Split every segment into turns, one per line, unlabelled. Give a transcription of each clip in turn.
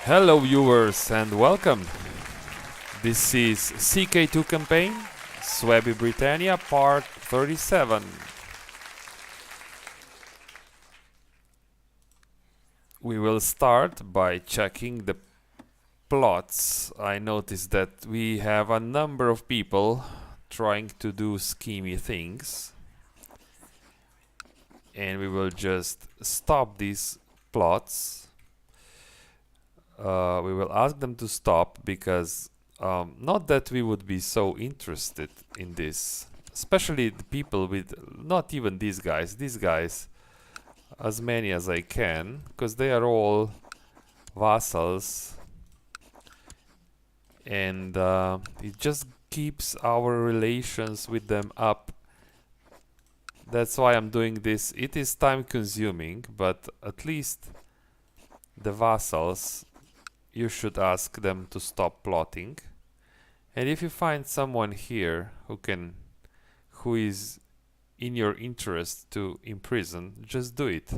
Hello viewers and welcome. This is CK2 campaign, Suebi Britannia part 37. We will start by checking the plots. I noticed that we have a number of people trying to do schemy things. And we will just stop these plots. We will ask them to stop because not that we would be so interested in this, especially the people with, not even these guys, as many as I can, because they are all vassals, and it just keeps our relations with them up. That's why I'm doing this. It is time consuming, but at least the vassals, you should ask them to stop plotting. And if you find someone here who is in your interest to imprison, just do it.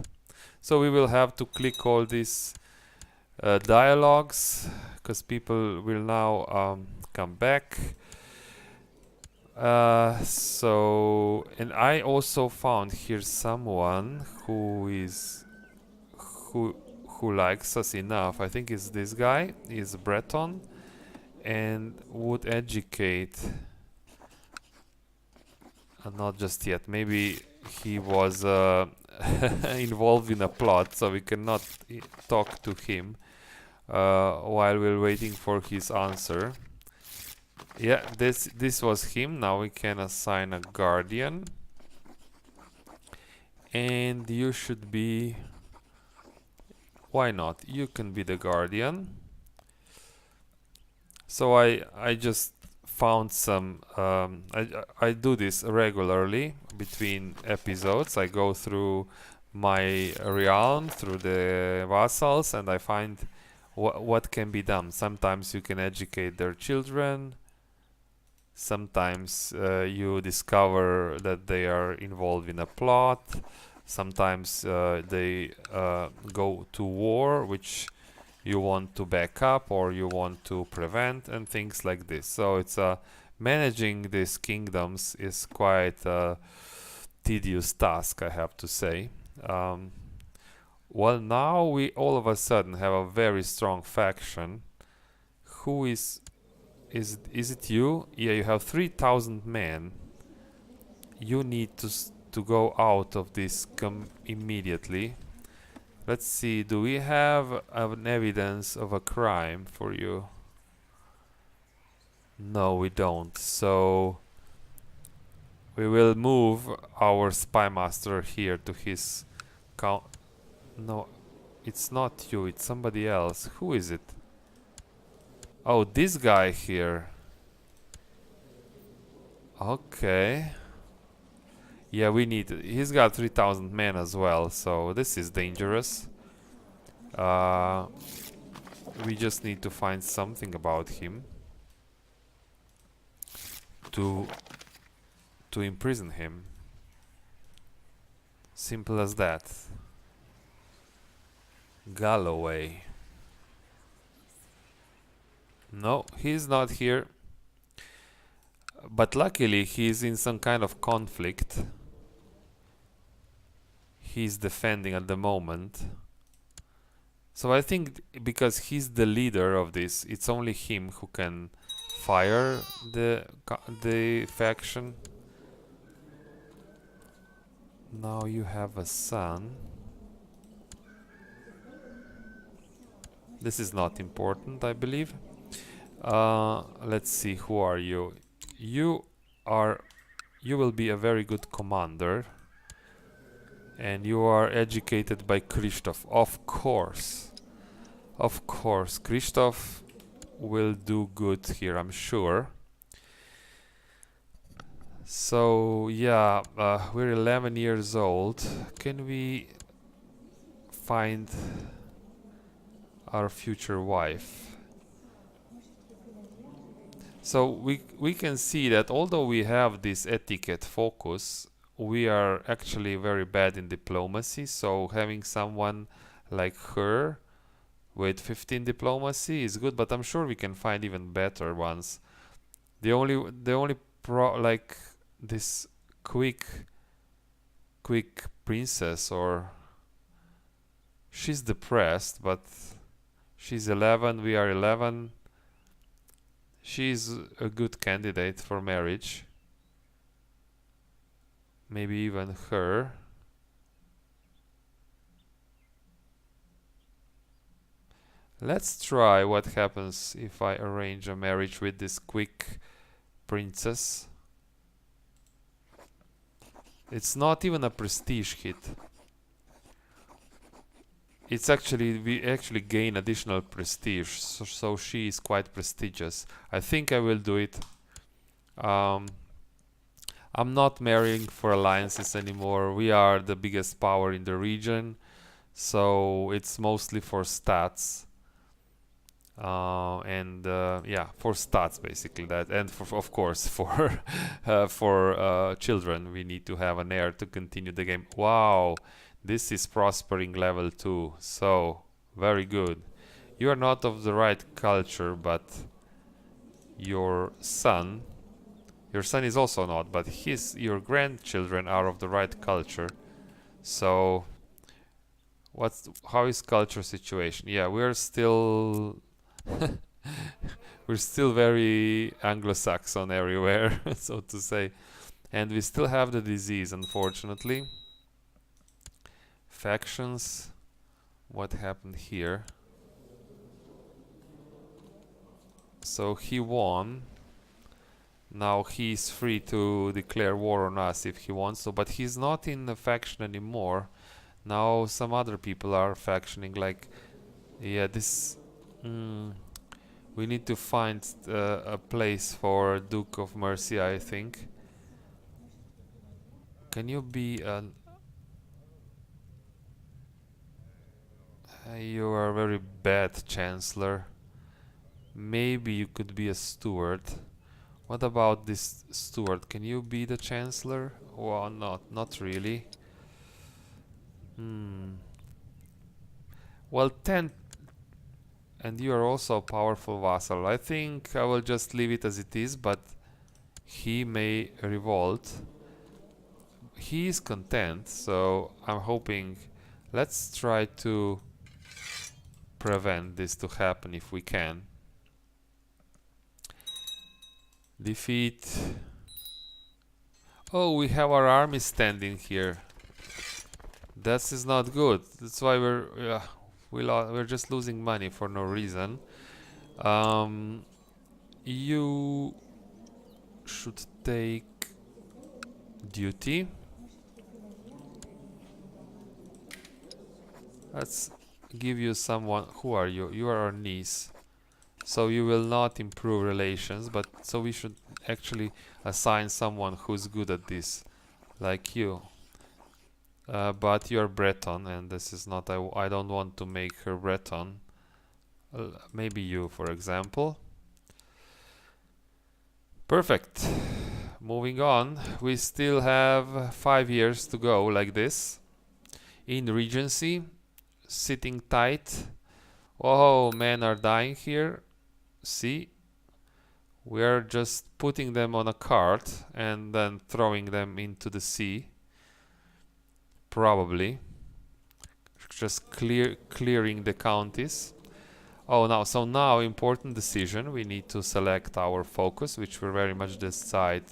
So we will have to click all these dialogues because people will now come back. And I also found here someone who likes us enough. I think it's this guy. He's Breton and would educate. Not just yet. Maybe he was involved in a plot, so we cannot talk to him while we're waiting for his answer. Yeah, this was him. Now we can assign a guardian, and you should be. Why not? You can be the guardian. So I just found some. I do this regularly between episodes. I go through my realm, through the vassals, and I find what can be done. Sometimes you can educate their children. Sometimes you discover that they are involved in a plot. Sometimes they go to war, which you want to back up or you want to prevent, and things like this. So it's managing these kingdoms is quite a tedious task, I have to say. Well, now we all of a sudden have a very strong faction. Who is it you? Yeah, you have 3,000 men. You need to go out of this immediately. Let's see, do we have an evidence of a crime for you? No, we don't. So we will move our spy master here to his count. No, it's not you, it's somebody else. Who is it? Oh, this guy here. Okay. Yeah, we need. He's got 3,000 men as well, so this is dangerous. We just need to find something about him to imprison him. Simple as that. Galloway. No, he's not here. But luckily, he's in some kind of conflict. He's defending at the moment. So I think because he's the leader of this, it's only him who can fire the faction. Now you have a son. This is not important, I believe. Let's see, who are you? You will be a very good commander. And you are educated by Christoph, of course. Of course, Christoph will do good here, I'm sure. So, yeah, we're 11 years old. Can we find our future wife? So we can see that although we have this etiquette focus, we are actually very bad in diplomacy, so having someone like her Wait, 15 diplomacy is good, but I'm sure we can find even better ones. The only like this quick princess, or she's depressed, but she's 11, we are 11. She's a good candidate for marriage. Maybe even her. Let's try what happens if I arrange a marriage with this quick princess. It's not even a prestige hit. It's actually, we actually gain additional prestige, so she is quite prestigious. I think I will do it. I'm not marrying for alliances anymore. We are the biggest power in the region, so it's mostly for stats. Yeah, for stats basically, that, and of course for children. We need to have an heir to continue the game. Wow, this is prospering level 2, so very good. You are not of the right culture, but your son is also not, but your grandchildren are of the right culture. So how is culture situation? Yeah, we're still we're still very Anglo-Saxon everywhere, so to say. And we still have the disease, unfortunately. Factions. What happened here? So he won. Now he's free to declare war on us if he wants to, but he's not in the faction anymore. Now some other people are factioning, like, yeah, this... we need to find a place for Duke of Mercia, I think. Can you be an... you are a very bad chancellor. Maybe you could be a steward. What about this steward? Can you be the chancellor? Well, not really. Well, 10, and you are also a powerful vassal. I think I will just leave it as it is, but he may revolt. He is content, so I'm hoping... Let's try to prevent this to happen if we can. Defeat. Oh, we have our army standing here. That is not good. That's why we're just losing money for no reason. You should take duty. Let's give you someone. Who are you? You are our niece. So you will not improve relations, but so we should actually assign someone who's good at this, like you. But you're Breton, and this is not... I don't want to make her Breton. Maybe you, for example. Perfect. Moving on. We still have 5 years to go like this. In Regency, sitting tight. Oh, men are dying here. See? We're just putting them on a cart and then throwing them into the sea. Probably. Just clearing the counties. Oh, now important decision. We need to select our focus, which will very much decide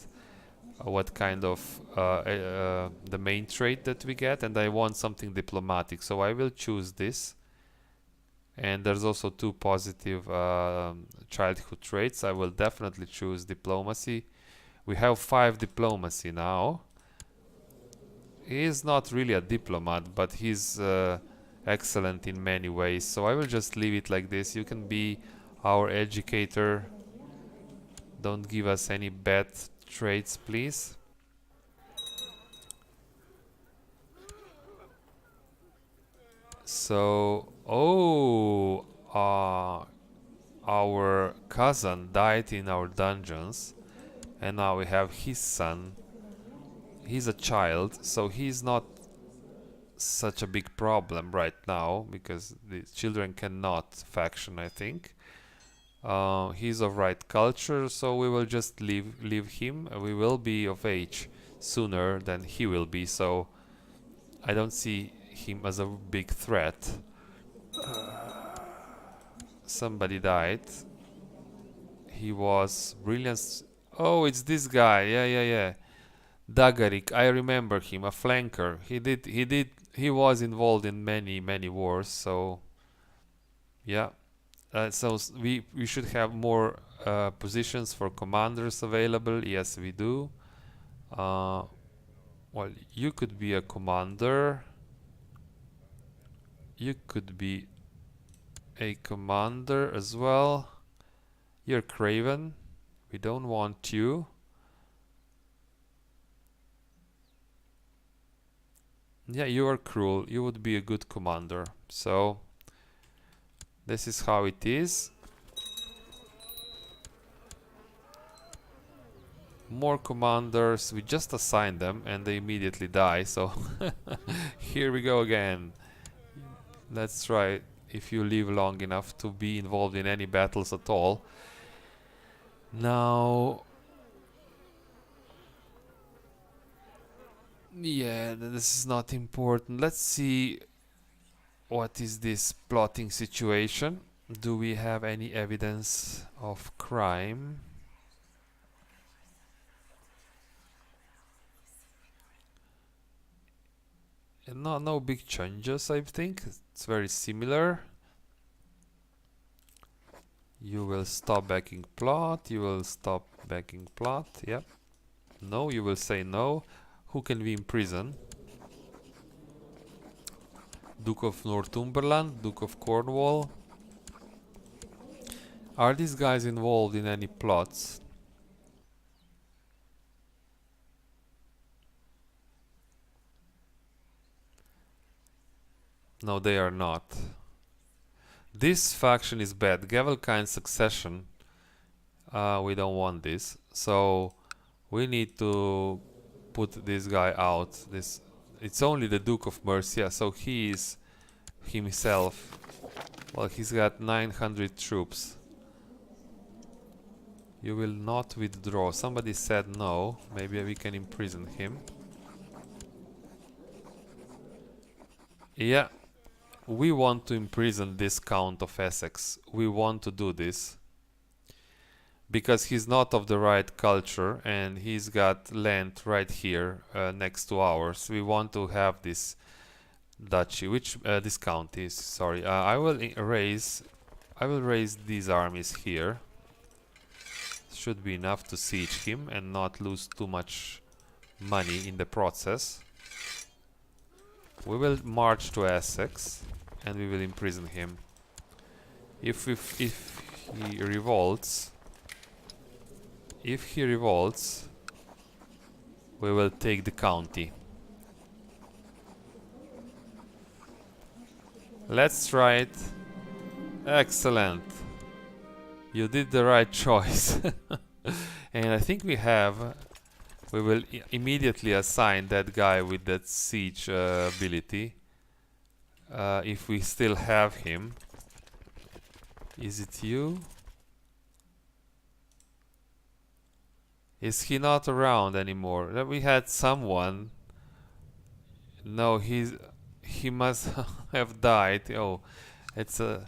what kind of the main trait that we get, and I want something diplomatic, so I will choose this. And there's also 2 positive childhood traits. I will definitely choose diplomacy. We have 5 diplomacy now. He is not really a diplomat, but he's excellent in many ways, so I will just leave it like this. You can be our educator. Don't give us any bad traits, please. So, our cousin died in our dungeons, and now we have his son. He's a child, so he's not such a big problem right now because the children cannot faction, I think. He's of right culture, so we will just leave him. We will be of age sooner than he will be, so I don't see him as a big threat. Somebody died. He was brilliant. Oh, it's this guy. Yeah. Dagarik, I remember him, a flanker. He was involved in many wars, so yeah. So we should have more positions for commanders available. Yes, we do. Well, you could be a commander. You could be a commander as well. You're Craven. We don't want you. Yeah, you are cruel. You would be a good commander. So this is how it is. More commanders. We just assign them and they immediately die. So here we go again. Let's try if you live long enough to be involved in any battles at all. Now, yeah, this is not important. Let's see what is this plotting situation. Do we have any evidence of crime? No big changes, I think. It's very similar. You will stop backing plot. You will stop backing plot. Yep. No, you will say no. Who can we imprison? Duke of Northumberland, Duke of Cornwall. Are these guys involved in any plots? No, they are not. This faction is bad. Gavelkind succession. We don't want this. So we need to put this guy out. It's only the Duke of Mercia, so he is himself. Well, he's got 900 troops. You will not withdraw. Somebody said no. Maybe we can imprison him. Yeah. We want to imprison this Count of Essex. We want to do this. Because he's not of the right culture and he's got land right here next to ours. We want to have this duchy, which this county, sorry. I will raise these armies here. Should be enough to siege him and not lose too much money in the process. We will march to Essex and we will imprison him. If he revolts, we will take the county. Let's try it. Excellent. You did the right choice. And I think we will immediately assign that guy with that siege ability. If we still have him. Is it you? Is he not around anymore? We had someone. No, he must have died. Oh, it's a,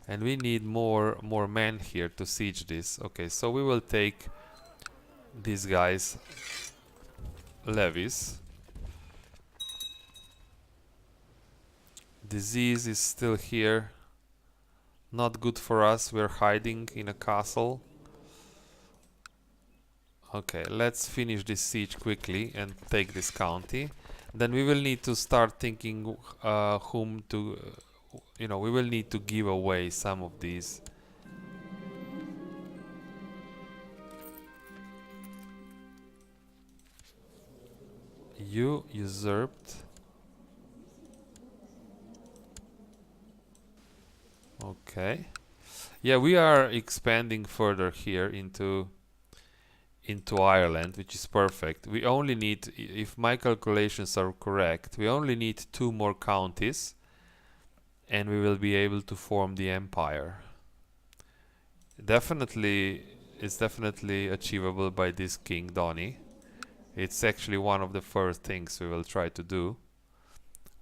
and we need more men here to siege this. Okay, so we will take these guys' levies. Disease is still here. Not good for us. We're hiding in a castle. Okay, let's finish this siege quickly and take this county. Then we will need to start thinking whom to, we will need to give away some of these. You usurped. Okay. Yeah, we are expanding further here into into Ireland, which is perfect. We only need, if my calculations are correct, we only need 2 more counties and we will be able to form the empire. Definitely, it's definitely achievable by this King Donnie. It's actually one of the first things we will try to do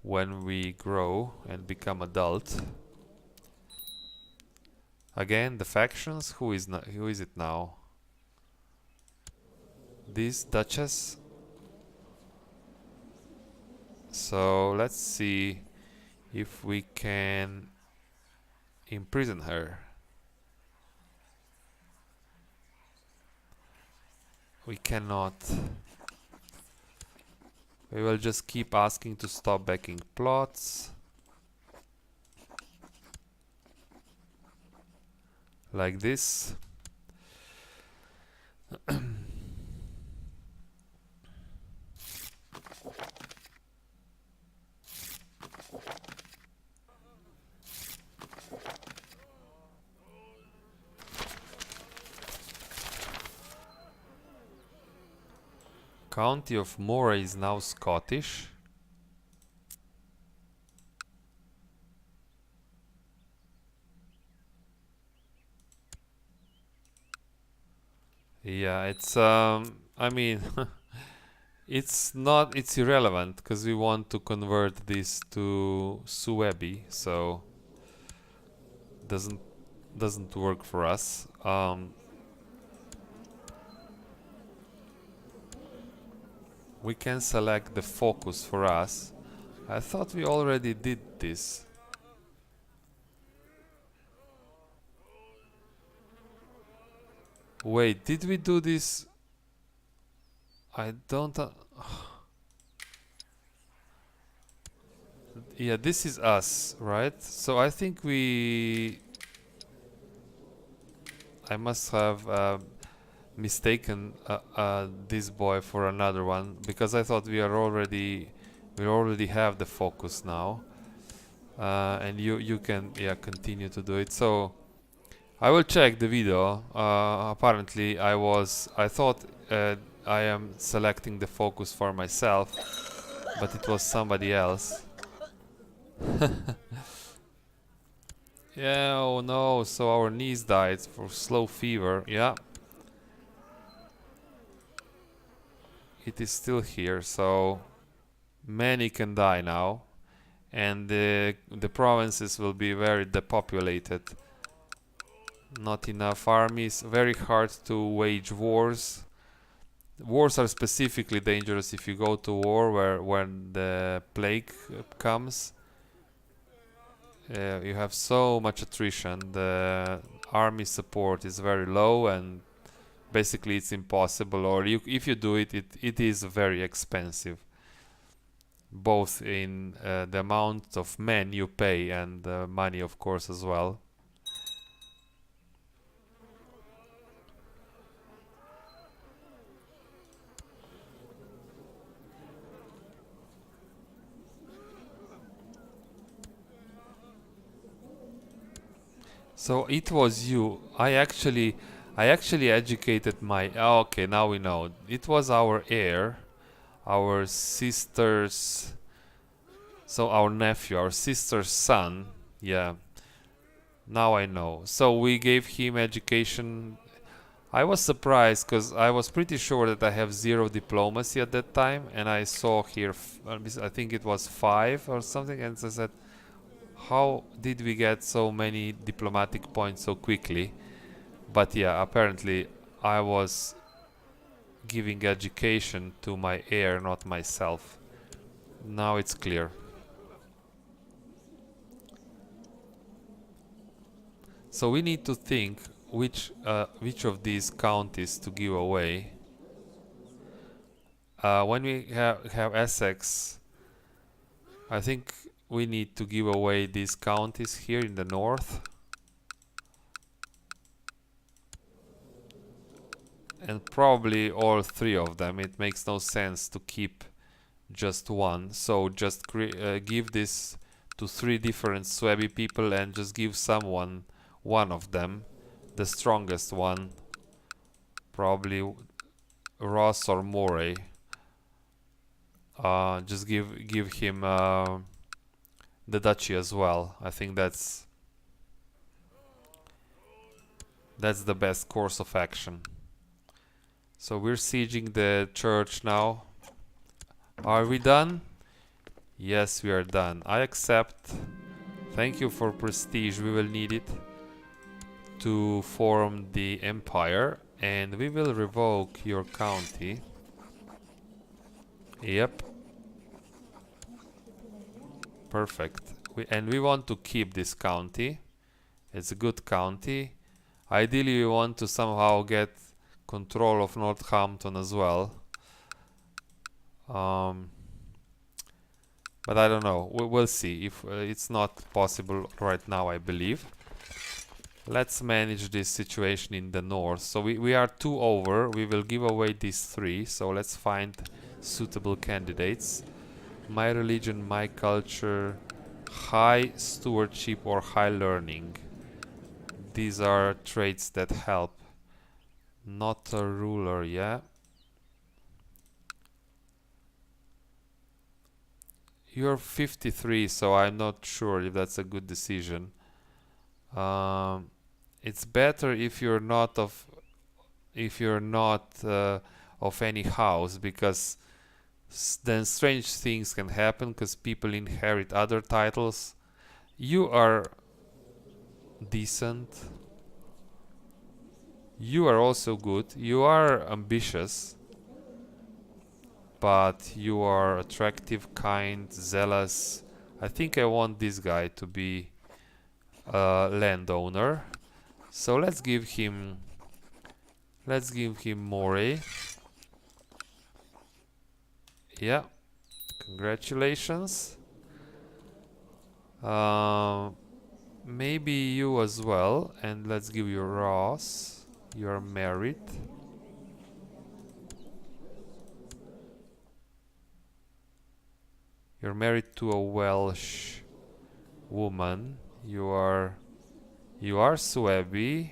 when we grow and become adult. Again, the factions. Who is it now? This Duchess. So let's see if we can imprison her. We cannot. We will just keep asking to stop backing plots. Like this. County of Moray is now Scottish. Yeah, it's I mean it's irrelevant because we want to convert this to Suebi, so doesn't work for us. We can select the focus for us. I thought we already did this. Wait, did we do this? I don't... yeah, this is us, right? So I think I must have mistaken this boy for another one, because I thought we already have the focus now. And you can continue to do it. So I will check the video. Apparently I thought I am selecting the focus for myself, but it was somebody else. Yeah, oh no, so our niece died for slow fever. Yeah, it is still here, so many can die now, and the provinces will be very depopulated. Not enough armies, very hard to wage wars. Wars are specifically dangerous if you go to war when the plague comes. You have so much attrition, the army support is very low, and basically it's impossible, or if you do it, it is very expensive, both in the amount of men you pay and money, of course, as well. So it was you. I actually educated my... oh, okay, now we know. It was our heir, our sister's... so our nephew, our sister's son. Yeah. Now I know. So we gave him education. I was surprised because I was pretty sure that I have 0 diplomacy at that time, and I saw here, I think it was 5 or something, and I said, how did we get so many diplomatic points so quickly? But yeah, apparently I was giving education to my heir, not myself. Now it's clear. So we need to think which of these counties to give away. When we have Essex, I think we need to give away these counties here in the north. And probably all 3 of them. It makes no sense to keep just one. So just give this to 3 different Suebi people and just give someone one of them, the strongest one. Probably Ross or Moray. Just give him the duchy as well. I think that's the best course of action. So we're sieging the church now. Are we done? Yes, we are done. I accept. Thank you for prestige. We will need it to form the empire, and we will revoke your county. Yep. Perfect. And we want to keep this county. It's a good county. Ideally, we want to somehow get control of Northampton as well. But I don't know. We'll see. If it's not possible right now, I believe. Let's manage this situation in the north. So we are 2 over. We will give away these 3. So let's find suitable candidates. My religion, my culture, high stewardship or high learning. These are traits that help. Not a ruler, yeah. You're 53, so I'm not sure if that's a good decision. It's better if you're not of any house, because then strange things can happen because people inherit other titles. You are decent. You are also good. You are ambitious, but you are attractive, kind, zealous. I think I want this guy to be a landowner. So let's give him Moray. Yeah, congratulations. Maybe you as well, and let's give you Ross. You are married. You're married to a Welsh woman. You are Suebi.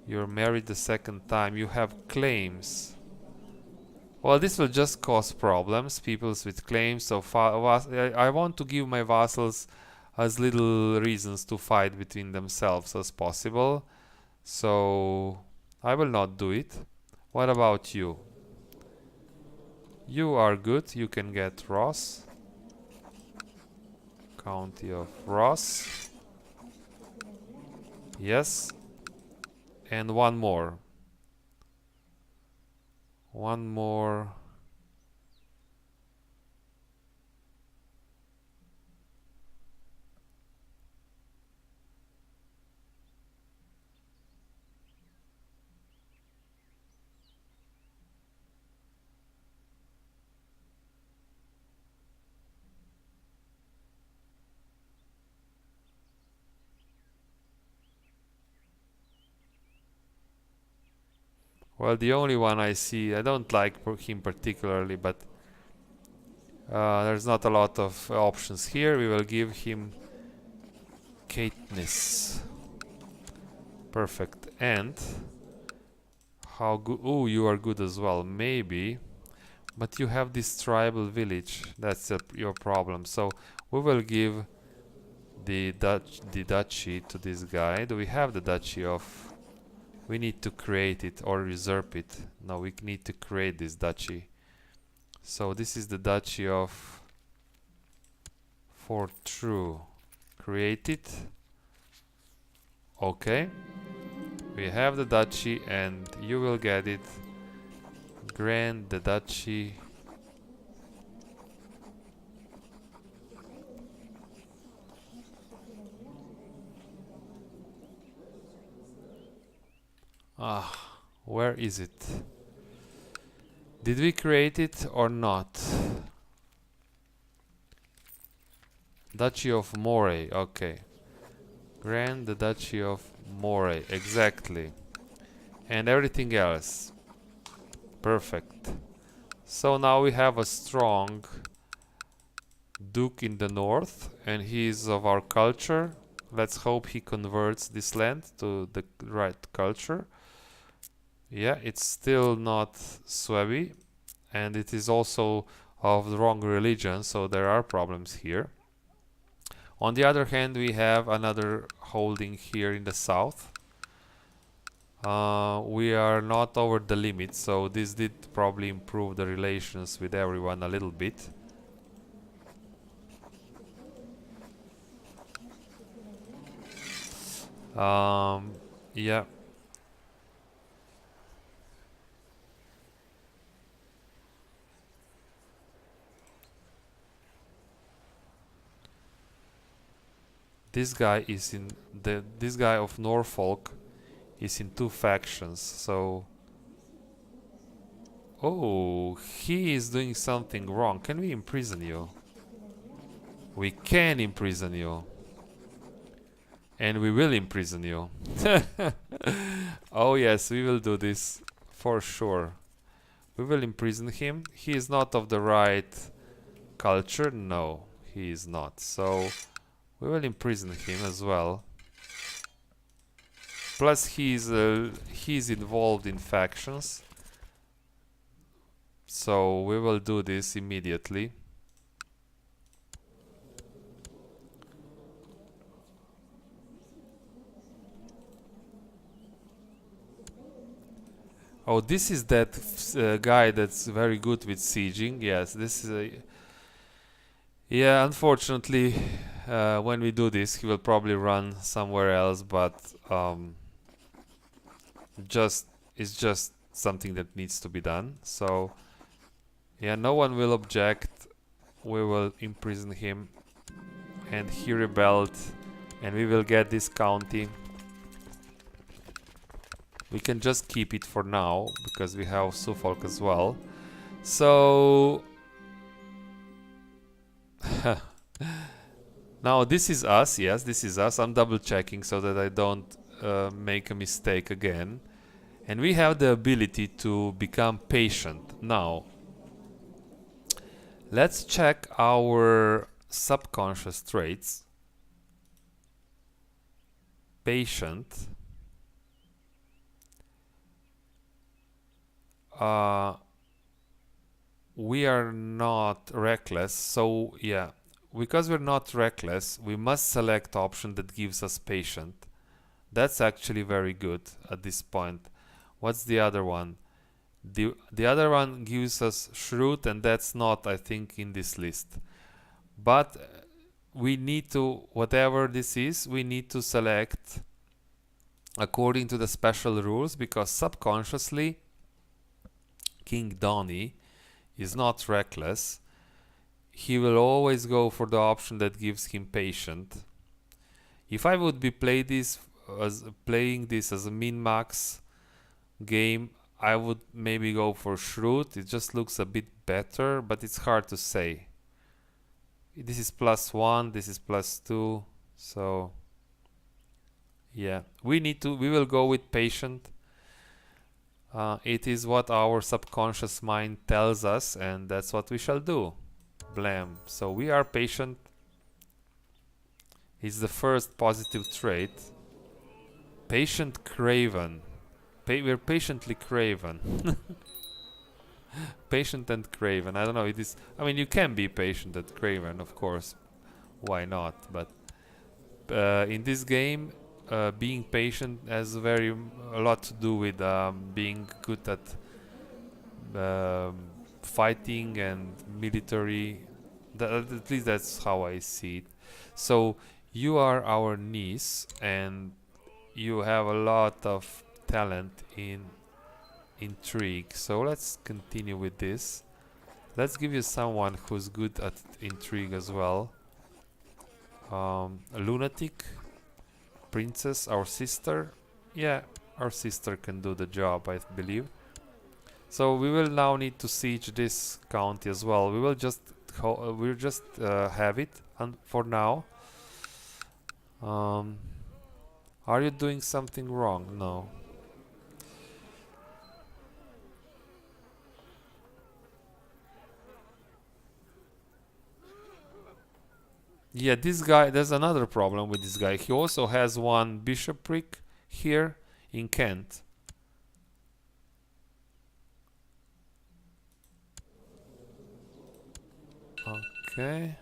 You're married the second time. You have claims. Well, this will just cause problems. Peoples with claims. So I want to give my vassals as little reasons to fight between themselves as possible. So I will not do it. What about you? You are good. You can get Ross. County of Ross. Yes. And one more. One more. Well, the only one I see, I don't like him particularly, but there's not a lot of options here. We will give him Caithness. Perfect. And how good? Oh, you are good as well. Maybe, but you have this tribal village. That's your problem. So we will give the duchy to this guy. Do we have the duchy of? We need to create it or usurp it. No, we need to create this duchy. So this is the duchy of Fortrue. Create it. Okay. We have the duchy and you will get it. Grant the duchy. Where is it? Did we create it or not? Duchy of Moray, okay. Grant the Duchy of Moray, exactly. And everything else. Perfect. So now we have a strong Duke in the north, and he is of our culture. Let's hope he converts this land to the right culture. Yeah, it's still not Suebi, and it is also of the wrong religion, so there are problems here. On the other hand, we have another holding here in the south. We are not over the limit, so this did probably improve the relations with everyone a little bit. Yeah. This guy is in this guy of Norfolk is in two factions, so oh, he is doing something wrong. Can we imprison you? We can imprison you. And we will imprison you. Oh yes, we will do this for sure. We will imprison him. He is not of the right culture. No, he is not. So we will imprison him as well. Plus he's involved in factions. So we will do this immediately. Oh, this is that guy that's very good with sieging. Yes, this is a... Yeah, unfortunately, when we do this, he will probably run somewhere else, but it's just something that needs to be done. So, yeah, no one will object. We will imprison him, and he rebelled, and we will get this county. We can just keep it for now, because we have Suffolk as well. So... Now this is us, yes, this is us. I'm double checking so that I don't make a mistake again. And we have the ability to become patient. Now, let's check our subconscious traits. Patient. We are not reckless, so yeah, because we're not reckless, we must select option that gives us patient. That's actually very good at this point. What's the other one? The other one gives us shrewd, and that's not, I think, in this list. But we need to, whatever this is, we need to select according to the special rules, because subconsciously King Donnie is not reckless. He will always go for the option that gives him patient. If I would be playing this as a min-max game, I would maybe go for shrewd. It just looks a bit better, but it's hard to say. This is +1, this is +2, so yeah, we will go with patient. It is what our subconscious mind tells us, and that's what we shall do. Blam. So we are patient. It's the first positive trait. Patient craven. We're patiently craven. Patient and craven. I don't know. It is. I mean, you can be patient and craven, of course. Why not? But in this game, being patient has a lot to do with being good at fighting and military. At least that's how I see it. So you are our niece, and you have a lot of talent in intrigue. So let's continue with this. Let's give you someone who's good at intrigue as well. A lunatic princess, our sister. Yeah, our sister can do the job, I believe. So we will now need to siege this county as well. We will just have it, and for now. Are you doing something wrong? No. Yeah, this guy, there's another problem with this guy. He also has one bishopric here in Kent. Okay.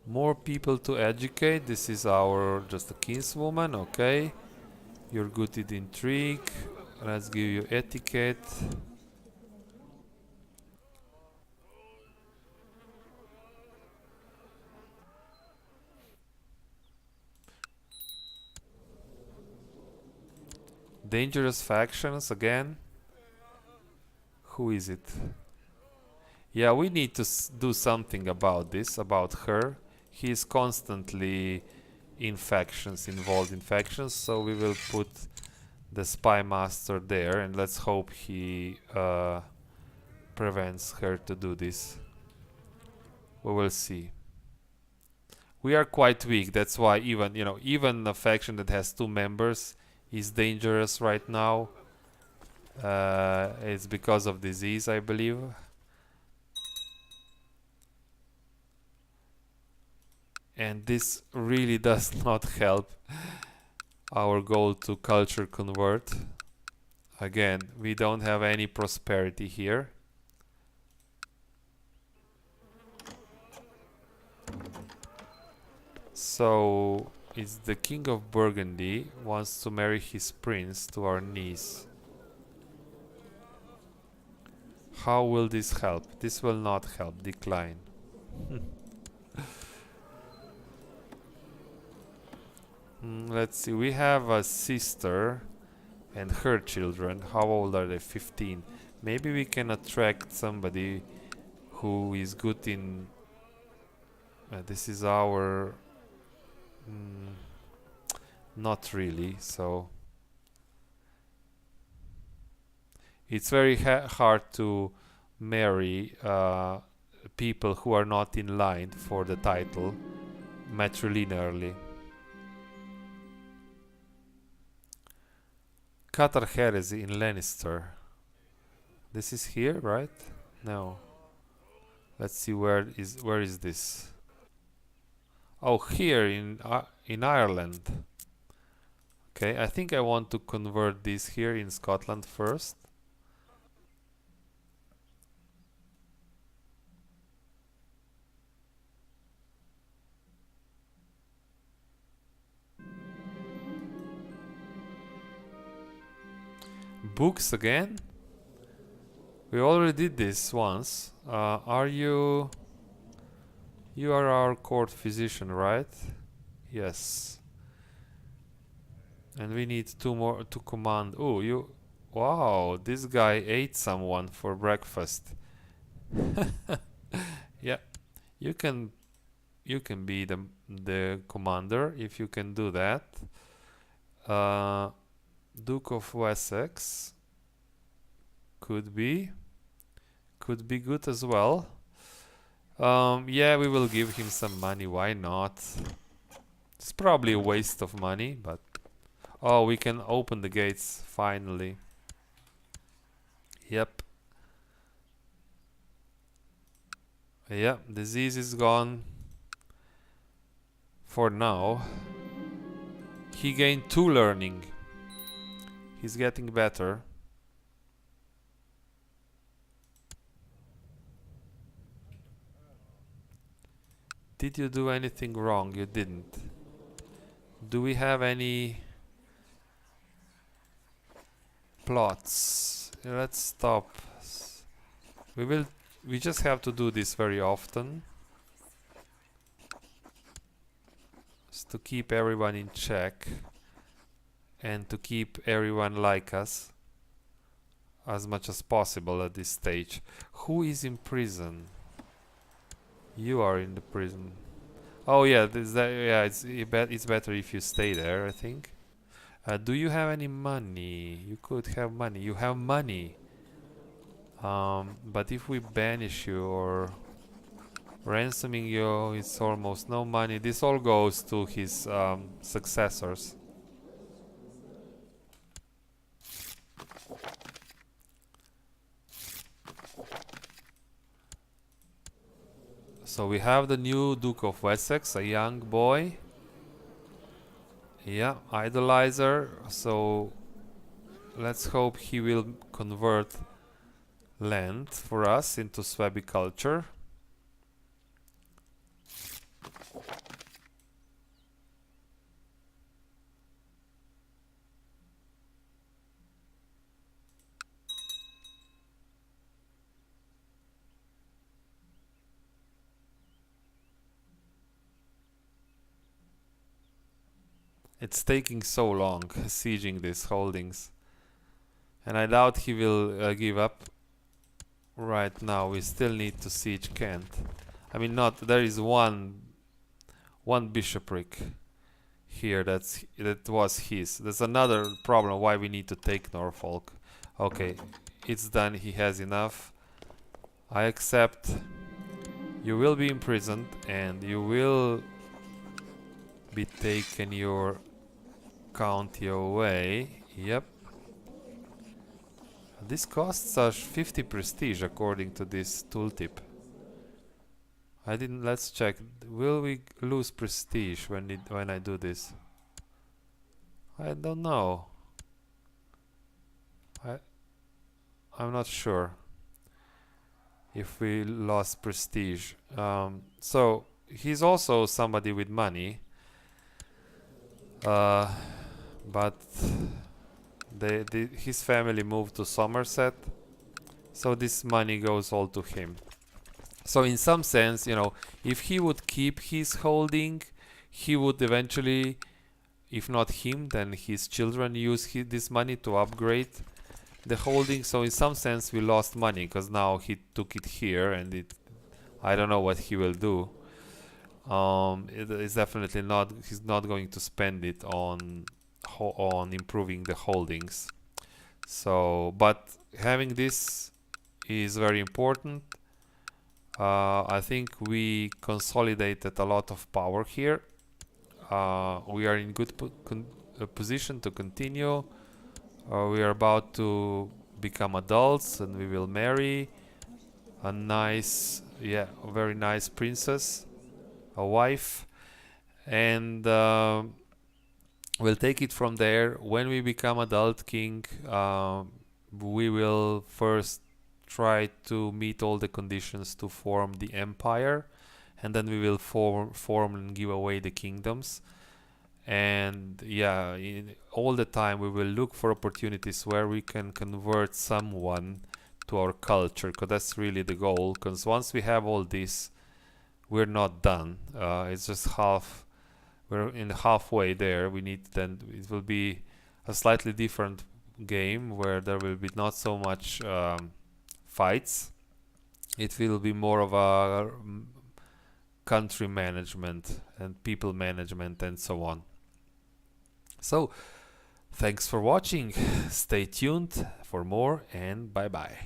More people to educate. This is our just a kinswoman. Okay. You're good at intrigue. Let's give you etiquette. Dangerous factions again. Who is it? Yeah, we need to do something about this, about her. He is constantly in factions, involved in factions, so we will put the spy master there and let's hope he prevents her to do this. We will see. We are quite weak, that's why even, you know, even a faction that has 2 members is dangerous right now. It's because of disease, I believe. And this really does not help our goal to culture convert. Again, we don't have any prosperity here. So it's the King of Burgundy wants to marry his prince to our niece. How will this help? This will not help. Decline. Let's see. We have a sister and her children. How old are they? 15. Maybe we can attract somebody who is good in... this is our... not really, so... It's very hard to marry people who are not in line for the title matrilinearly. Qatar heresy in Lannister. This is here, right? No. Let's see where is this? Oh, here in Ireland. Okay, I think I want to convert this here in Scotland first. Books again? We already did this once. Are you... You are our court physician, right? Yes. And we need 2 more to command. Oh, you... Wow, this guy ate someone for breakfast. Yeah, you can be the commander if you can do that. Duke of Wessex could be good as well. Yeah, we will give him some money. Why not? It's probably a waste of money, but oh, we can open the gates finally. Yep. Yeah, disease is gone for now. He gained 2 learning. He's getting better. Did you do anything wrong? You didn't. Do we have any plots? Let's stop. We just have to do this very often. Just to keep everyone in check. And to keep everyone like us. As much as possible at this stage. Who is in prison? You are in the prison. Oh yeah, it's better if you stay there, I think. Do you have any money? You could have money. You have money. But if we banish you or ransoming you, it's almost no money. This all goes to his successors. So we have the new Duke of Wessex, a young boy. Yeah, idolizer. So let's hope he will convert land for us into Suebi culture. It's taking so long sieging these holdings, and I doubt he will give up right now. We still need to siege Kent. I mean, not there is one bishopric here that was his. There's another problem why we need to take Norfolk. Okay, it's done. He has enough. I accept. You will be imprisoned and you will be taken your county away. Yep. This costs us 50 prestige according to this tooltip. I didn't. Let's check. Will we lose prestige when I do this? I don't know. I'm not sure if we lost prestige. So he's also somebody with money, but his family moved to Somerset, so this money goes all to him. So in some sense, you know, if he would keep his holding, he would eventually, if not him, then his children use this money to upgrade the holding. So in some sense we lost money because now he took it here, and I don't know what he will do. It is definitely not, he's not going to spend it on improving the holdings. So, but having this is very important. I think we consolidated a lot of power here. We are in good position to continue. We are about to become adults and we will marry a nice, yeah, a very nice princess, a wife, and we'll take it from there. When we become adult king, we will first try to meet all the conditions to form the empire, and then we will form and give away the kingdoms. And yeah, all the time we will look for opportunities where we can convert someone to our culture, because that's really the goal. Because once we have all this, we're not done. It's just half. We're in halfway there. We need, then it will be a slightly different game where there will be not so much fights. It will be more of a country management and people management and so on. So thanks for watching. Stay tuned for more, and bye bye.